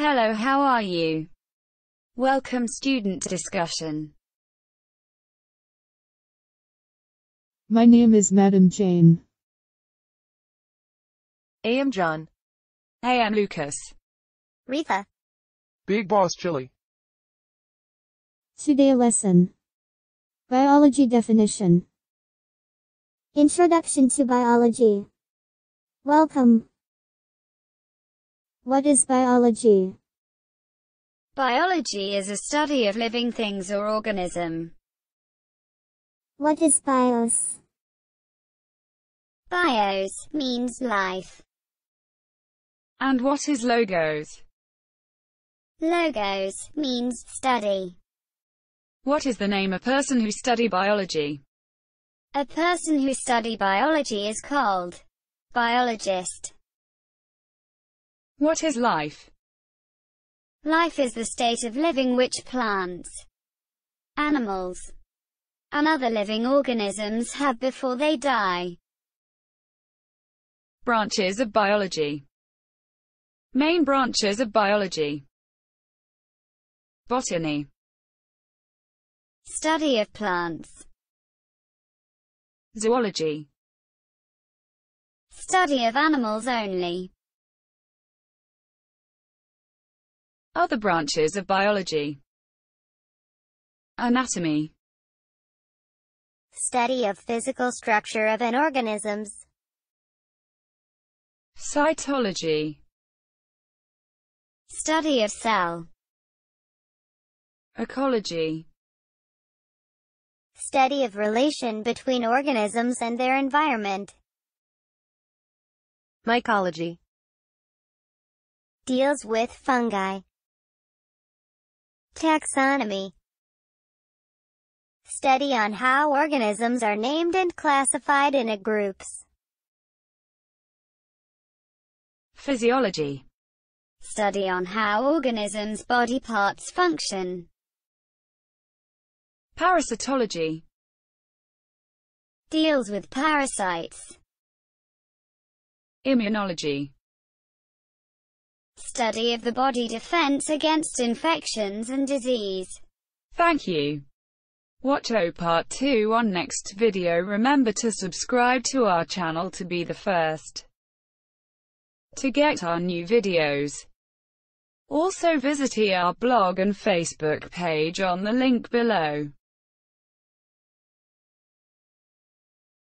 Hello, how are you? Welcome student discussion. My name is Madam Jane. I am John. I am Lucas. Rita. Big Boss Chili. Today lesson. Biology definition. Introduction to biology. Welcome. What is biology? Biology is a study of living things or organism. What is bios? Bios means life. And what is logos? Logos means study. What is the name of a person who study biology? A person who study biology is called biologist. What is life? Life is the state of living which plants, animals, and other living organisms have before they die. Branches of biology. Main branches of biology. Botany. Study of plants. Zoology. Study of animals only. Other branches of biology. Anatomy. Study of physical structure of an organisms. Cytology. Study of cell. Ecology. Study of relation between organisms and their environment. Mycology. Deals with fungi. Taxonomy. Study on how organisms are named and classified in groups. Physiology. Study on how organisms' body parts function. Parasitology. Deals with parasites. Immunology. Study of the body defense against infections and disease. Thank you. Watch part 2 on next video. Remember to subscribe to our channel to be the first to get our new videos. Also visit our blog and Facebook page on the link below.